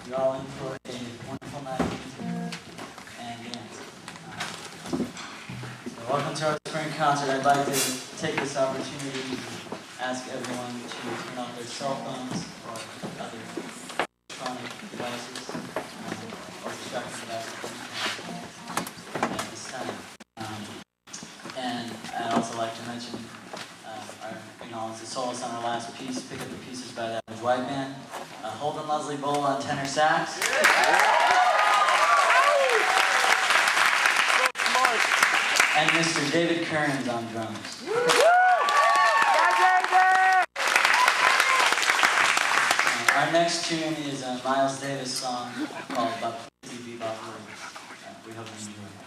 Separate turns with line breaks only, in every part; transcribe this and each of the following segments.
you're all in for a wonderful night of music and dance. So welcome to our spring concert. I'd like to take this opportunity to ask everyone to turn off their cell phones or other electronic devices or distracting devices at this time. And I'd also like to mention, acknowledge the soloist on our last piece, Pick Up the Pieces by the Average White Band. Holden Leslie Bowl on tenor sax. And Mr. David Kearns on drums. Our next tune is a Miles Davis song called Bebop Blues. We hope you enjoy it.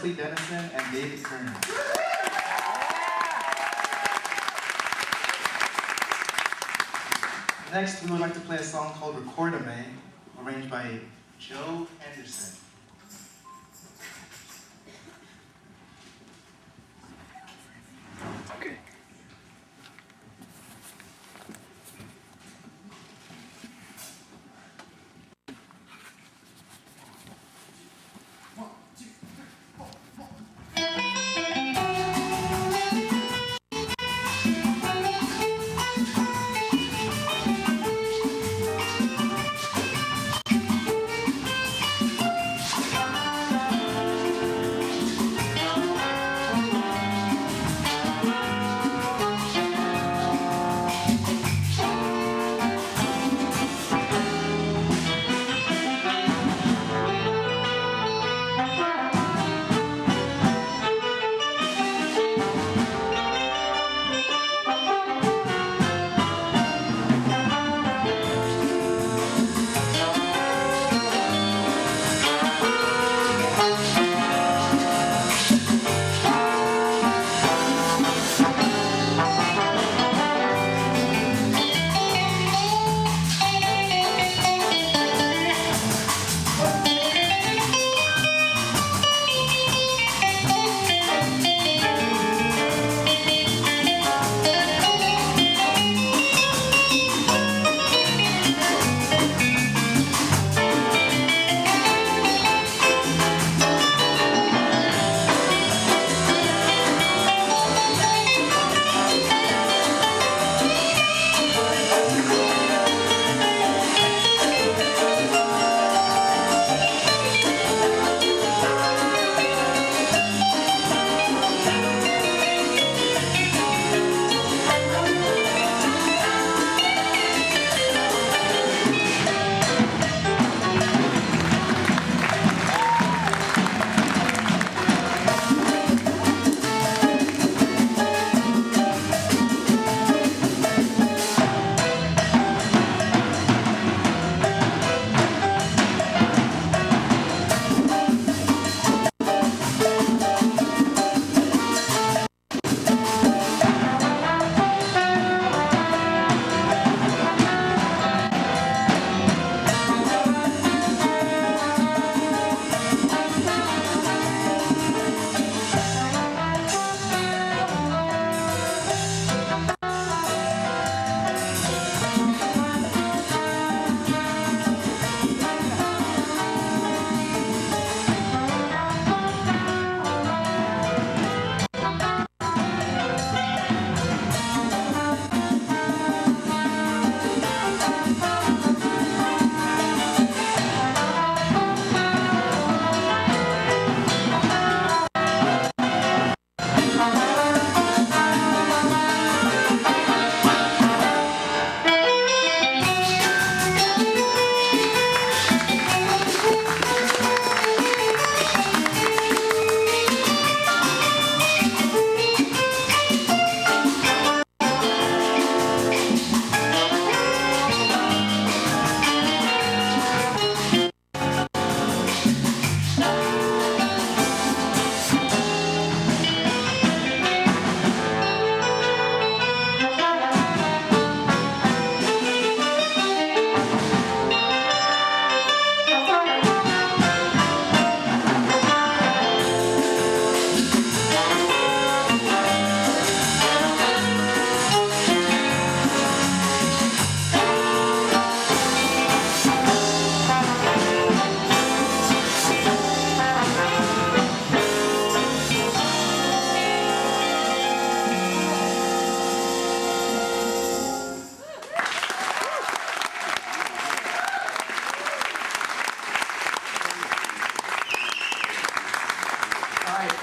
Wesley Dennison and David Turner. Next, we would like to play a song called Recordame, arranged by Joe Henderson.
Okay.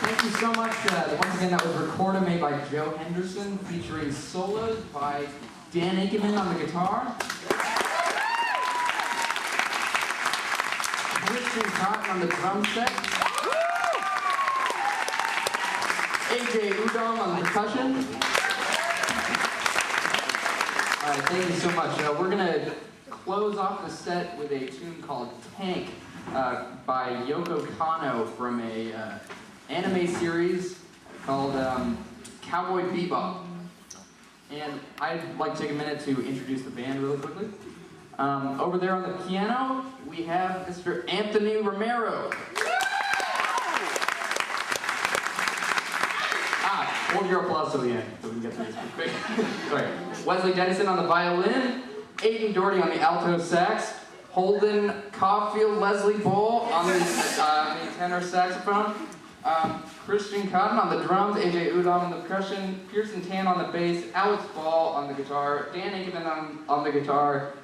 Thank you so much. Once again, that was Recordame by Joe Henderson, featuring solos by Dan Akeman on the guitar, Christian Cotton on the drum set, AJ Udom on the percussion. All right, thank you so much. We're going to close off the set with a tune called Tank by Yoko Kanno from a anime series called Cowboy Bebop. And I'd like to take a minute to introduce the band really quickly. Over there on the piano, we have Mr. Anthony Romero. Hold your applause till the end, so we can get through this quick. Sorry. Wesley Dennison on the violin, Aiden Doherty on the alto sax, Holden Caulfield, Leslie Bull on the tenor saxophone, Christian Cotton on the drums, AJ Udom on the percussion, Pearson Tan on the bass, Alex Ball on the guitar, Dan Akeman on the guitar,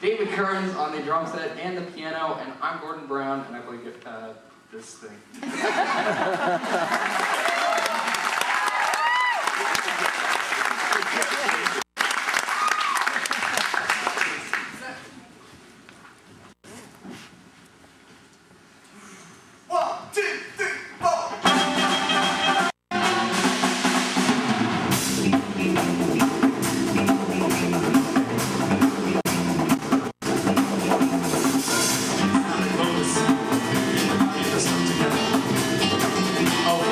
David Kearns on the drum set and the piano, and I'm Gordon Brown, and I play this thing.
Oh,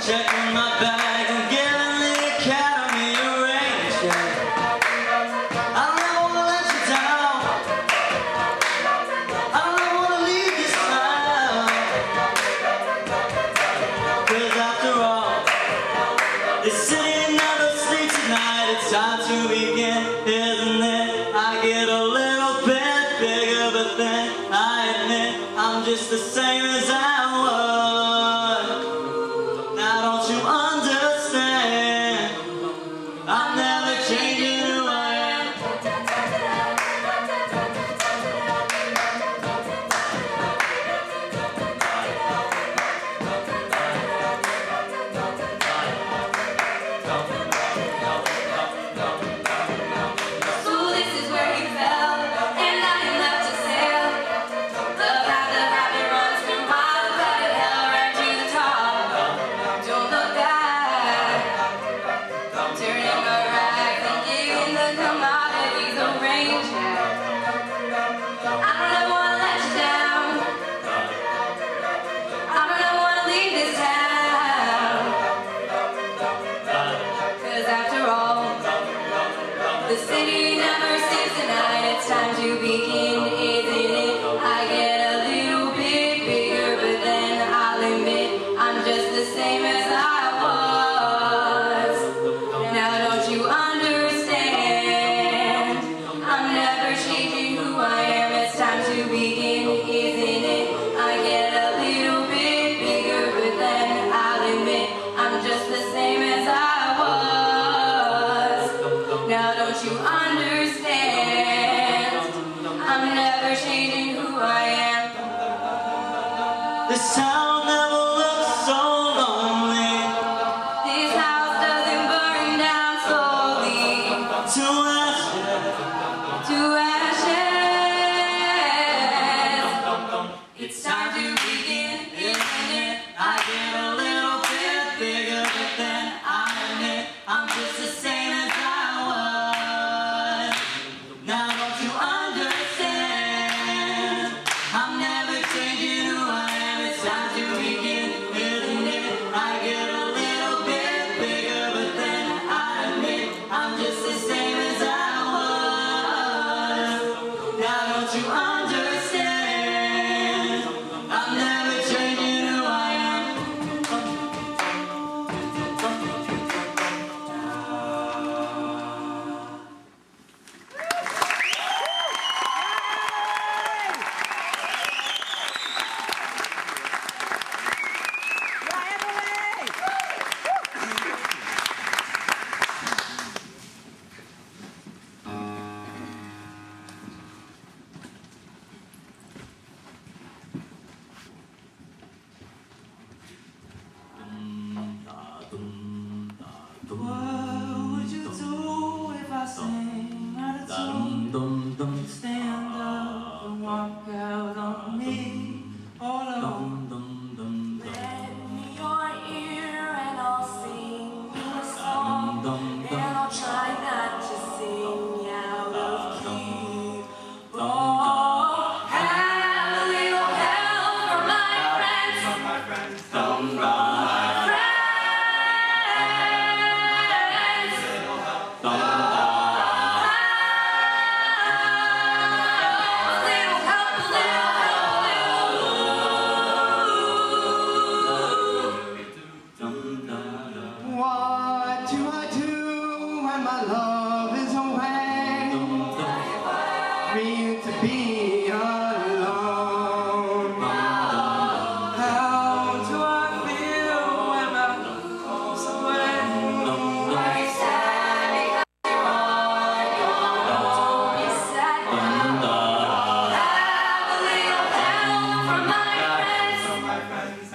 checking my bag and giving the academy a range. I don't ever wanna let you down. I don't ever wanna leave this town. 'Cause after all, this city never sleeps at night. It's time to begin, isn't it? I get a little bit bigger, but then I admit I'm just the same as I was. Now don't you understand? I'm never changing who I am.
So this is where you fell, and I am left to sail. The path of habit runs through my bed of hell right to the top. Don't look back. Turning my rags and giving the commodities a range. I don't ever wanna let you down. I don't ever wanna leave this town. 'Cause after all, the city never sleeps at night. It's time to begin, isn't it? I get a little bit bigger, but then I'll admit I'm just the same as I was. Now don't you understand? I'm never changing who I am. It's time to begin, isn't it? I get a little bit bigger, but then I'll admit I'm just the same as I was. Now don't you understand? I'm never changing who I am.
This town never looks so lonely.
This house doesn't burn down slowly
To ashes,
to ashes. It's time to begin, isn't it?
I get a little bit bigger, but then I admit I'm just the same as I was. Now don't you understand? I'm never changing who I am. It's time to begin, isn't it? I get a little bit bigger, but then I admit I'm just the same as I was. Now don't you understand? I'm never changing who I am.
What would you do if I sang out of tune? Stand up and walk out on me all alone.
Lend me your ear and I'll sing you a song, and I'll try not to sing out of key. Oh, have a little help from my friends.
Come by.
What do I do when my love is away? Free to be alone. How do I feel when my love's away?
Very sad because you're on your own. You're sad now. Have a little help from my friends. Friends.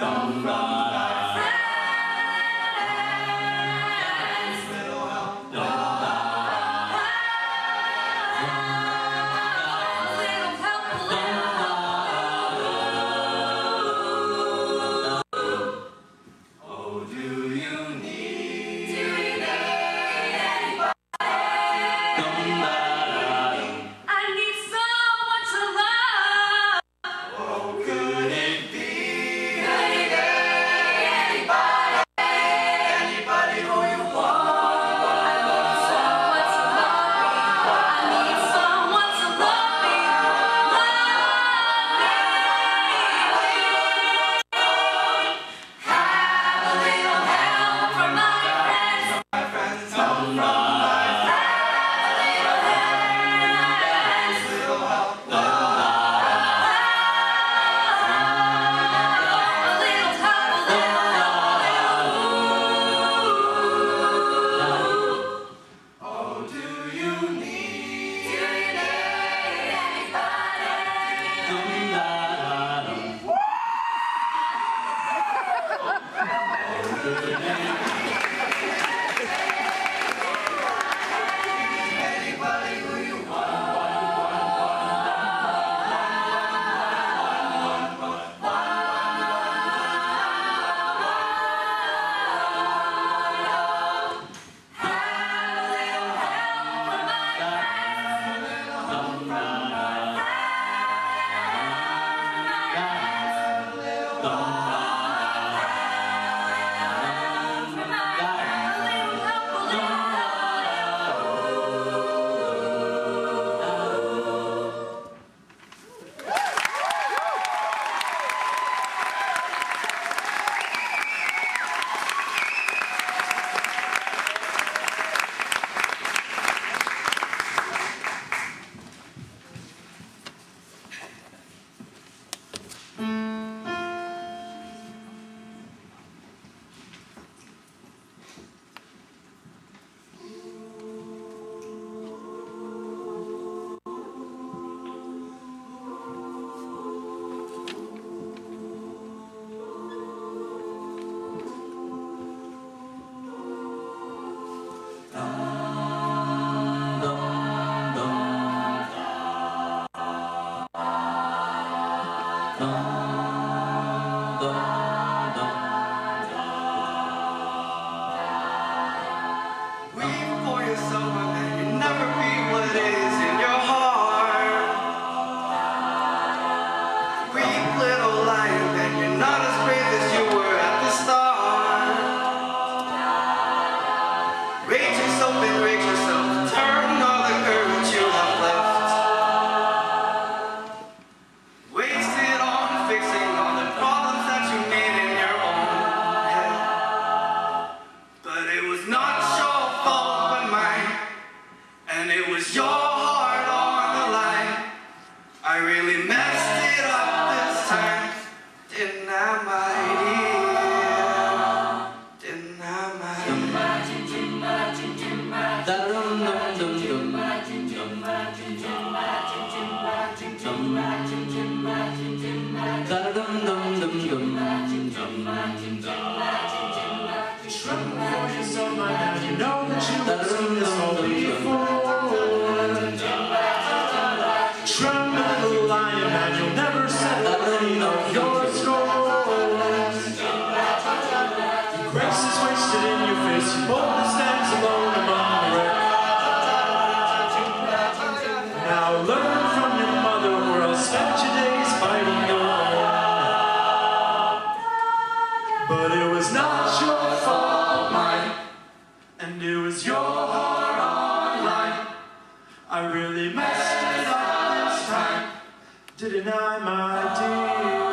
Didn't I, my dear?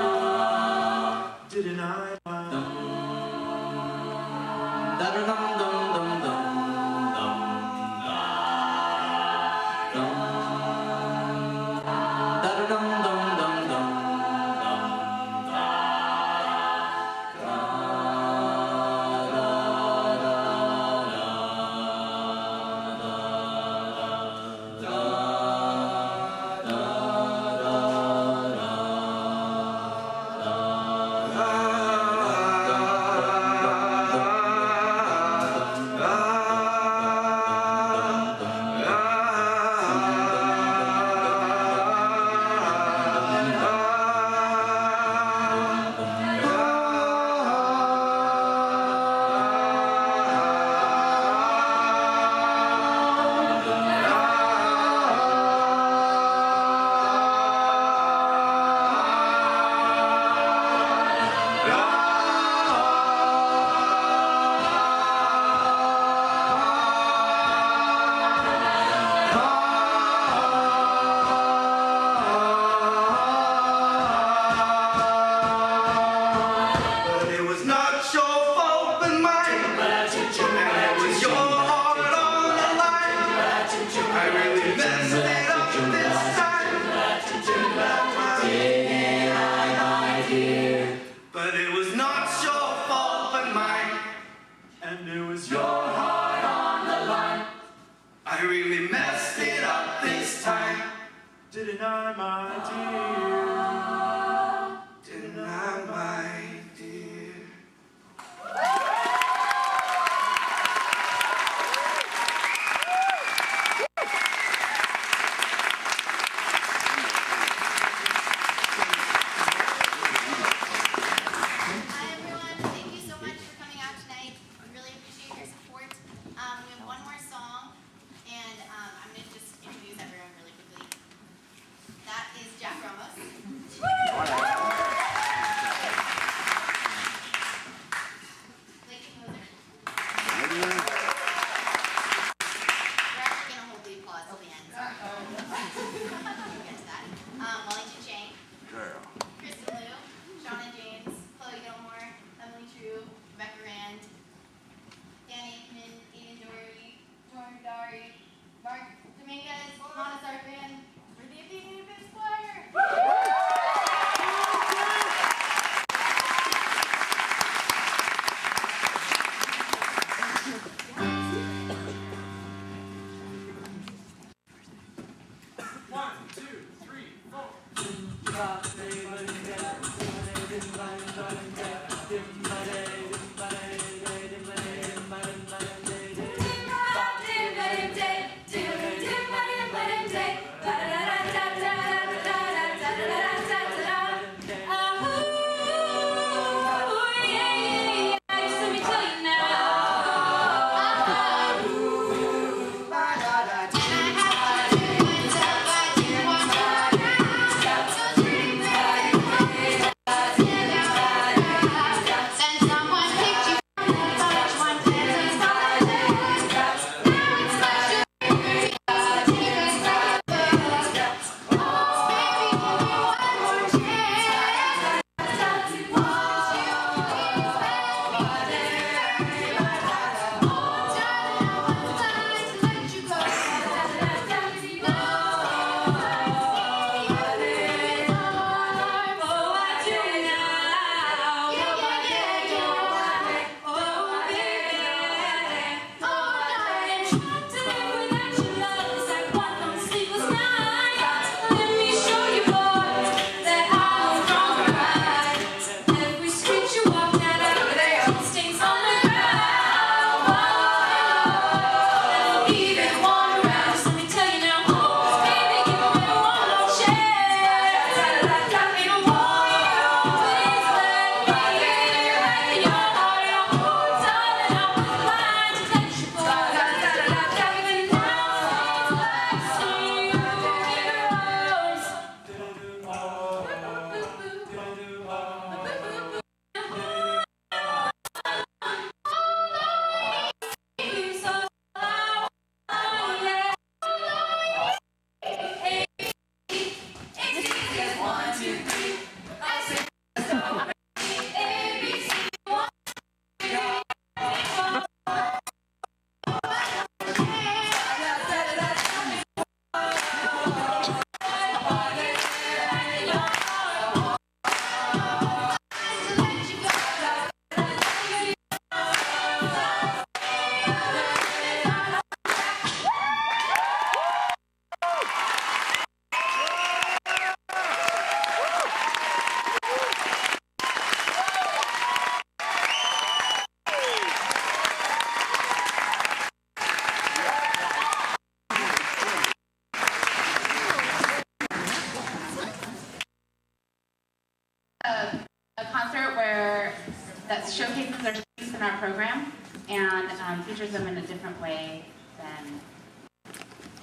our program and features them in a different way than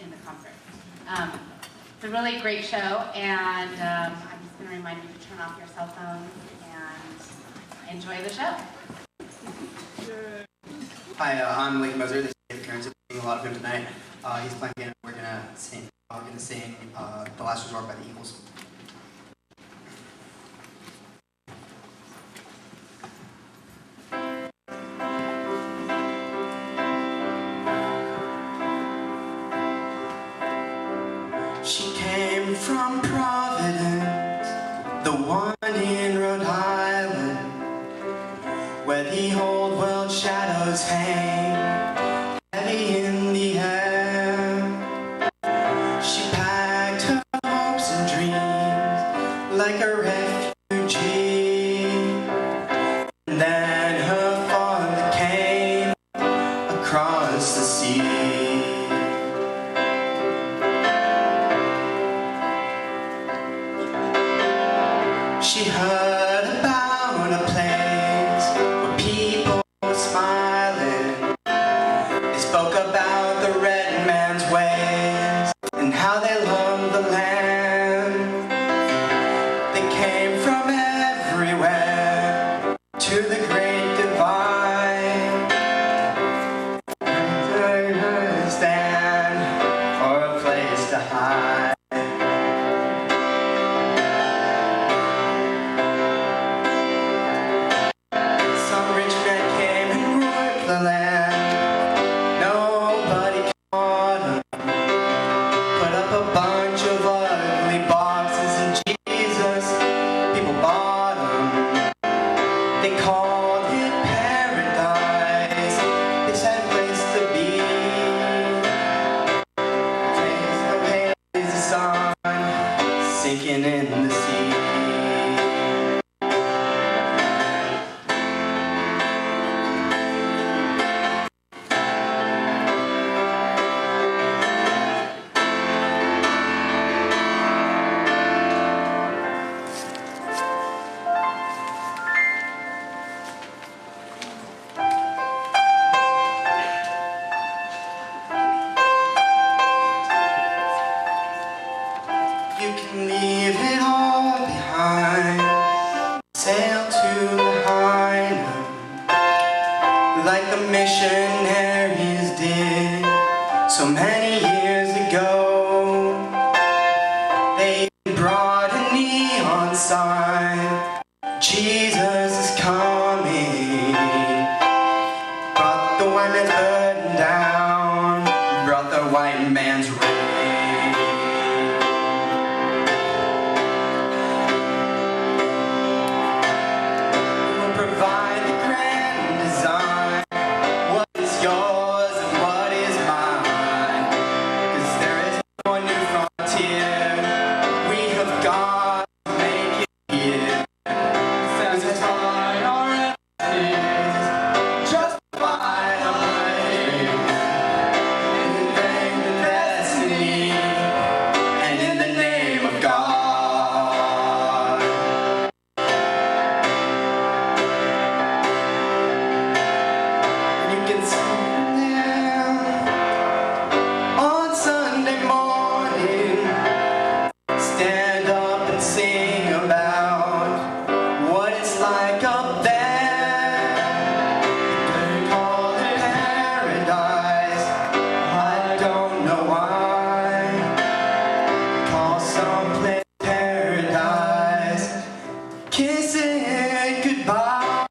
in the concert. It's a really great show, and I'm just going to remind you to turn off your cell phones and enjoy the show.
Hi, I'm Lake Moser. This is David Kearns. I'm seeing a lot of him tonight. He's playing piano. We're gonna sing. I'm gonna sing "The Last Resort" by the Eagles. She came from Providence, the one in Rhode Island, where the old world shadows hang heavy in the air. She packed her hopes and dreams like a refugee, and then her father came across the sea. She heard about a place where people were smiling. They spoke about the red man's ways and how they loved the land. They came from everywhere to the great divide. They stand for a place to hide. The land, nobody caught him. Put up a bunch of ugly boxes and Jesus, people bought him. They called it paradise. They said place to be. Place no haze, the sun sinking in the sea. You can leave it all behind, sail to Lahaina, like the missionaries did so many years ago. They brought a neon sign, Jesus is coming. Brought the white man's burden down, brought the white man's rain. Provide the grand design. What is yours and what is mine? 'Cause there is no new frontier. We have got to make it here. Satisfy our needs, justify our praise, and bring the destiny, and in the name of God. You can stand there on Sunday morning, stand up and sing about what it's like up there. They call it paradise. I don't know why. Call someplace paradise. Kiss it goodbye.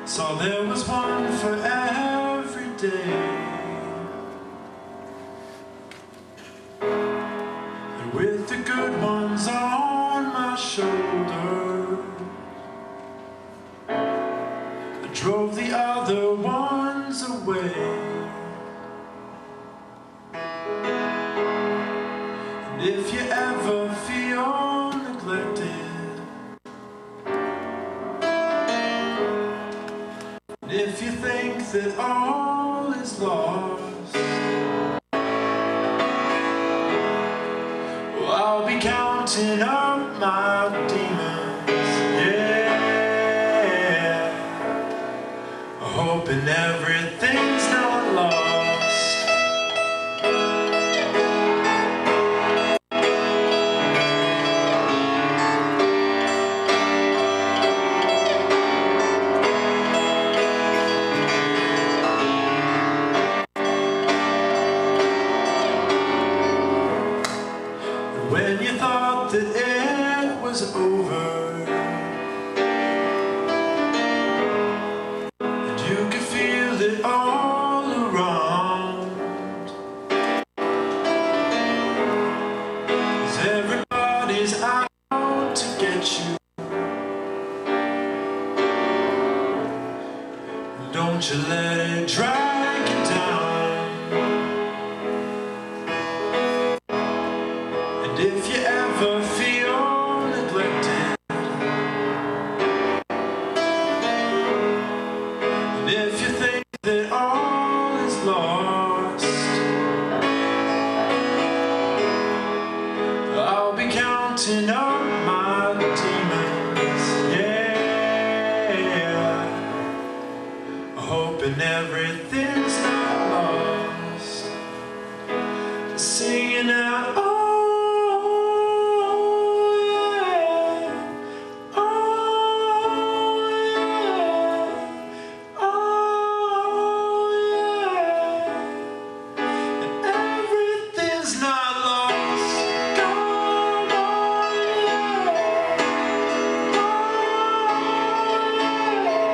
So there was one for every day. And with the good ones on my shoulder, I drove the other ones away. And if you ever feel neglected, and if you think that all is lost, well, I'll be counting up my demons, yeah, hoping everything's not lost. When you thought that it was over, and you could feel it all around, 'cause everybody's out to get you. Don't you let it drag you down. And if you ever feel neglected, and if you think that all is lost, I'll be counting up my demons, yeah, hoping everything's not lost, singing out, oh yeah, oh yeah, oh yeah, and everything's not lost. Come on, yeah, oh yeah,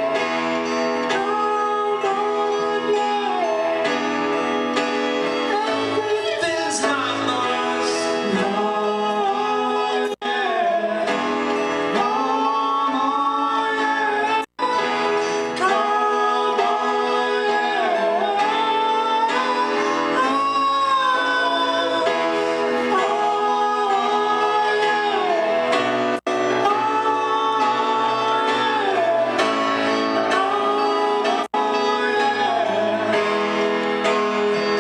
come on, yeah, everything's not lost. No, yeah, no, yeah, come on,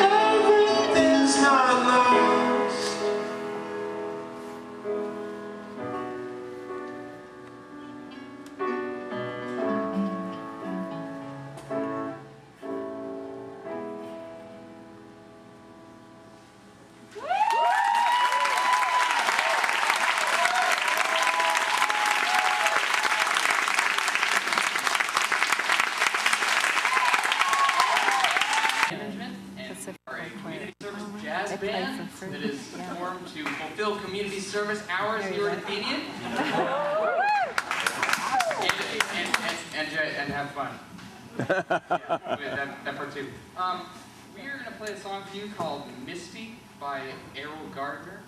everything's not lost.
Management and are a community service jazz band that is formed to fulfill community service hours here at Athenian and have fun. Yeah, that part too. We are going to play a song for you called Misty by Errol Gardner.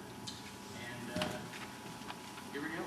And here we go.